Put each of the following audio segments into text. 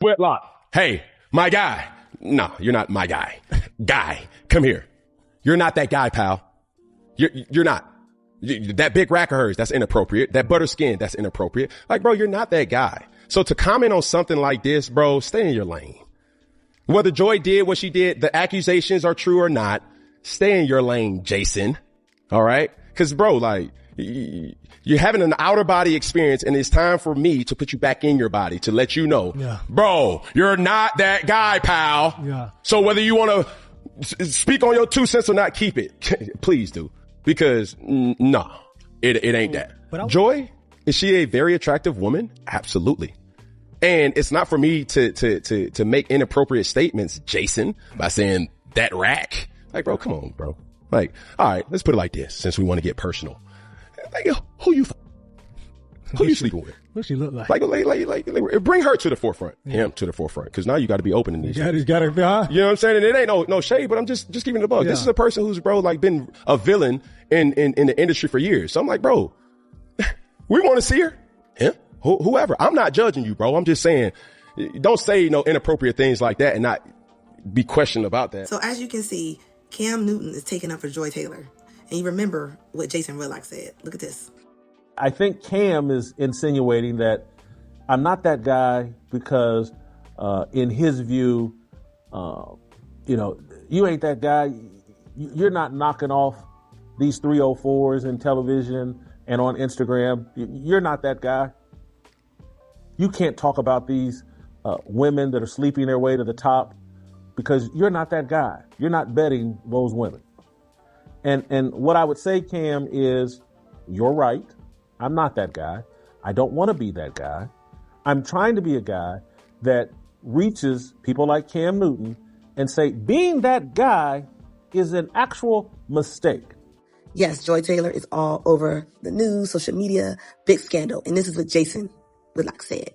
Whitlock. Hey, my guy. No, you're not my guy. Guy, come here. You're not that guy, pal. You're not. That big rack of hers, that's inappropriate. That butter skin, that's inappropriate. Like, bro, you're not that guy. So to comment on something like this, bro, stay in your lane. Whether Joy did what she did, the accusations are true or not, stay in your lane, Jason. All right? Cause bro, like, you're having an outer body experience and it's time for me to put you back in your body to let you know, bro, you're not that guy, pal. Yeah. So whether you want to speak on your 2 cents or not, keep it. Please do. Because no, it ain't that. Joy, is she a very attractive woman? Absolutely. And it's not for me to make inappropriate statements, Jason, by saying that rack. Like, bro, come on, bro. Like, all right, let's put it like this, since we want to get personal. Like, who you sleeping with? What she look like? Like, bring her to the forefront, him to the forefront, because now you got to be open in these. He's got to be. You know what I'm saying? And it ain't no shade, but I'm just giving the bug. Yeah. This is a person who's, bro, like been a villain in the industry for years. So I'm like, bro, we want to see her. Him, whoever. I'm not judging you, bro. I'm just saying, don't say no inappropriate things like that and not be questioned about that. So as you can see, Cam Newton is taking up for Joy Taylor. And you remember what Jason Whitlock said. Look at this. I think Cam is insinuating that I'm not that guy because in his view, you ain't that guy. You're not knocking off these 304s in television and on Instagram. You're not that guy. You can't talk about these women that are sleeping their way to the top because you're not that guy. You're not betting those women. And what I would say, Cam, is you're right. I'm not that guy. I don't want to be that guy. I'm trying to be a guy that reaches people like Cam Newton and say, being that guy is an actual mistake. Yes, Joy Taylor is all over the news, social media, big scandal. And this is what Jason Whitlock said.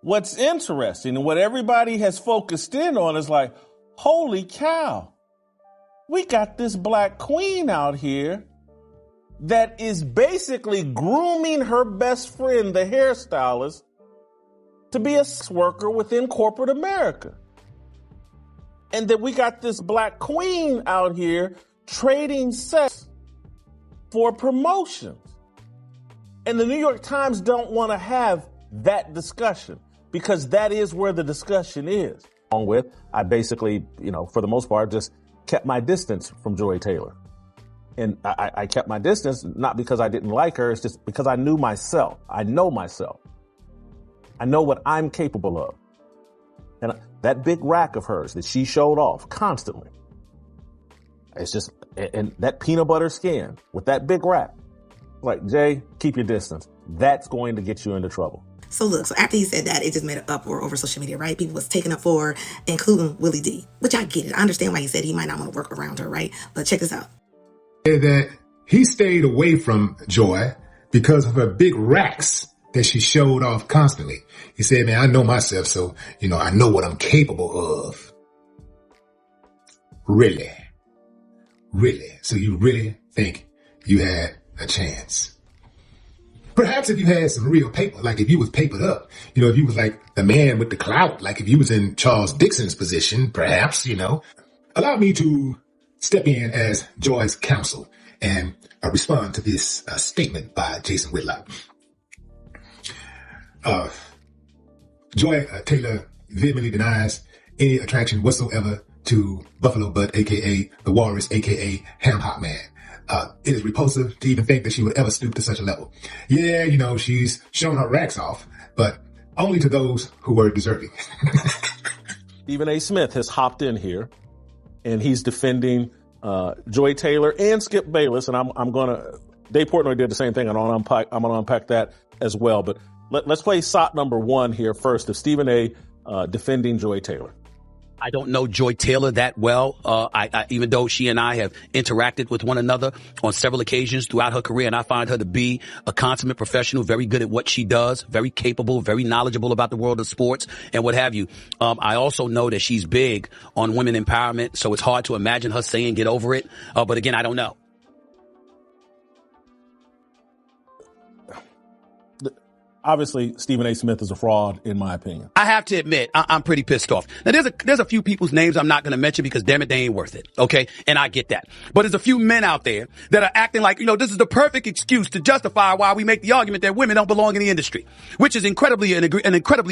What's interesting and what everybody has focused in on is like, holy cow. We got this black queen out here that is basically grooming her best friend, the hairstylist, to be a sex worker within corporate America. And that we got this black queen out here trading sex for promotions. And the New York Times don't want to have that discussion because that is where the discussion is. Along with, I basically, for the most part, just kept my distance from Joy Taylor. And I kept my distance, not because I didn't like her, it's just because I knew myself. I know myself. I know what I'm capable of. And that big rack of hers that she showed off constantly, it's just, and that peanut butter skin with that big rack, like, Jay, keep your distance. That's going to get you into trouble. So look, so after he said that, it just made an uproar over social media, right? People was taking up for her, including Willie D, which I get it. I understand why he said he might not want to work around her, right? But check this out. That he stayed away from Joy because of her big racks that she showed off constantly. He said, man, I know myself, so, I know what I'm capable of. Really? Really? So you really think you had a chance? Perhaps if you had some real paper, like if you was papered up, if you was like the man with the clout, like if you was in Charles Dixon's position, perhaps, allow me to step in as Joy's counsel and respond to this statement by Jason Whitlock. Joy Taylor vehemently denies any attraction whatsoever to Buffalo Butt, a.k.a. the Walrus, a.k.a. Ham Hot Man. It is repulsive to even think that she would ever stoop to such a level. Yeah, she's shown her racks off, but only to those who were deserving. Stephen A. Smith has hopped in here, and he's defending Joy Taylor and Skip Bayless, and I'm gonna. Dave Portnoy did the same thing, and I'm gonna unpack that as well. But let's play SOT number 1 here first of Stephen A. Defending Joy Taylor. I don't know Joy Taylor that well, even though she and I have interacted with one another on several occasions throughout her career, and I find her to be a consummate professional, very good at what she does, very capable, very knowledgeable about the world of sports and what have you. I also know that she's big on women empowerment, so it's hard to imagine her saying get over it. But again, I don't know. Obviously, Stephen A. Smith is a fraud, in my opinion. I have to admit, I'm pretty pissed off. Now, there's a few people's names I'm not going to mention because, damn it, they ain't worth it. Okay? And I get that. But there's a few men out there that are acting like, this is the perfect excuse to justify why we make the argument that women don't belong in the industry, which is an incredibly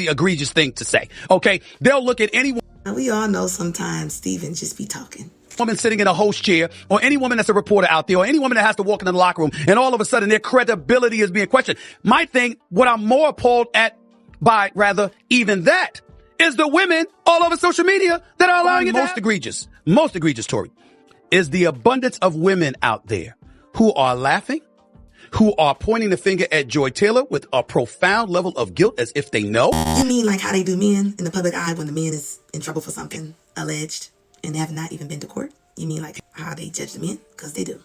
egregious thing to say. Okay? They'll look at any Now, we all know sometimes Stephen just be talking. woman sitting in a host chair, or any woman that's a reporter out there, or any woman that has to walk into the locker room, and all of a sudden their credibility is being questioned. My thing, what I'm more appalled at by, rather, even that, is the women all over social media that are allowing it to happen. Most egregious, Tory, is the abundance of women out there who are laughing, who are pointing the finger at Joy Taylor with a profound level of guilt as if they know. You mean like how they do men in the public eye when the man is in trouble for something alleged and have not even been to court? You mean like how they judge the men? Because they do.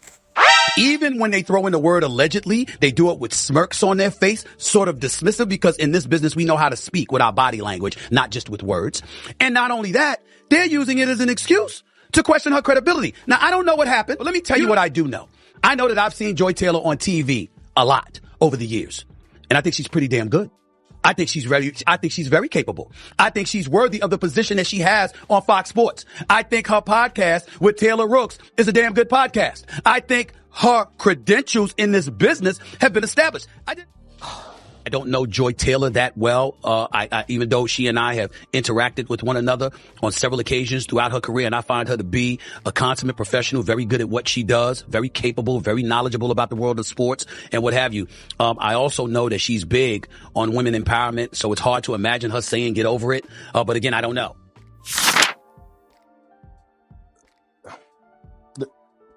Even when they throw in the word allegedly, they do it with smirks on their face, sort of dismissive, because in this business, we know how to speak with our body language, not just with words. And not only that, they're using it as an excuse to question her credibility. Now, I don't know what happened, but let me tell you what I do know. I know that I've seen Joy Taylor on TV a lot over the years, and I think she's pretty damn good. I think she's very capable. I think she's worthy of the position that she has on Fox Sports. I think her podcast with Taylor Rooks is a damn good podcast. I think her credentials in this business have been established. I don't know Joy Taylor that well, even though she and I have interacted with one another on several occasions throughout her career, and I find her to be a consummate professional, very good at what she does, very capable, very knowledgeable about the world of sports and what have you. I also know that she's big on women empowerment, so it's hard to imagine her saying get over it. But again, I don't know.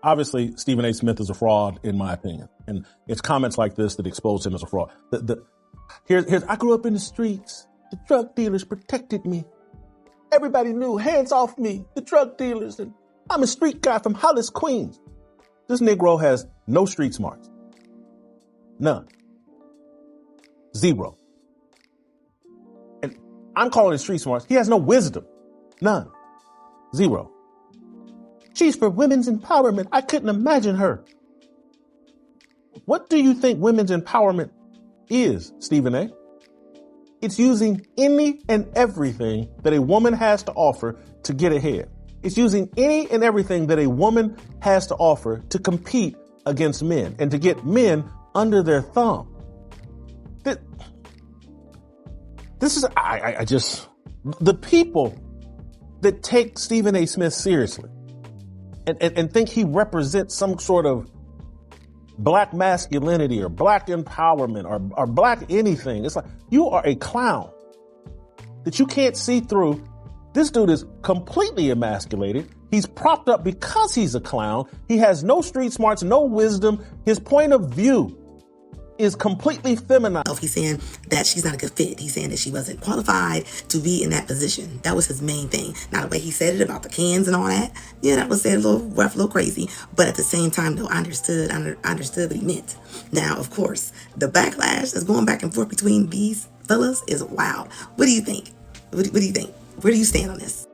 Obviously, Stephen A. Smith is a fraud, in my opinion. And it's comments like this that expose him as a fraud. Here's I grew up in the streets. The drug dealers protected me. Everybody knew, hands off me, the drug dealers. And I'm a street guy from Hollis, Queens. This Negro has no street smarts. None. Zero. And I'm calling it street smarts. He has no wisdom. None. Zero. She's for women's empowerment. I couldn't imagine her. What do you think women's empowerment is, Stephen A? It's using any and everything that a woman has to offer to get ahead. It's using any and everything that a woman has to offer to compete against men and to get men under their thumb. This is, the people that take Stephen A. Smith seriously and think he represents some sort of black masculinity or black empowerment or black anything. It's like, you are a clown that you can't see through. This dude is completely emasculated. He's propped up because he's a clown. He has no street smarts, no wisdom. His point of view is completely feminized. He's saying that she's not a good fit. He's saying that she wasn't qualified to be in that position. That was his main thing. Now, the way he said it about the cans and all that, yeah, that was said a little rough, a little crazy. But at the same time, though, I understood what he meant. Now, of course, the backlash that's going back and forth between these fellas is wild. What do you think? What do you think? Where do you stand on this?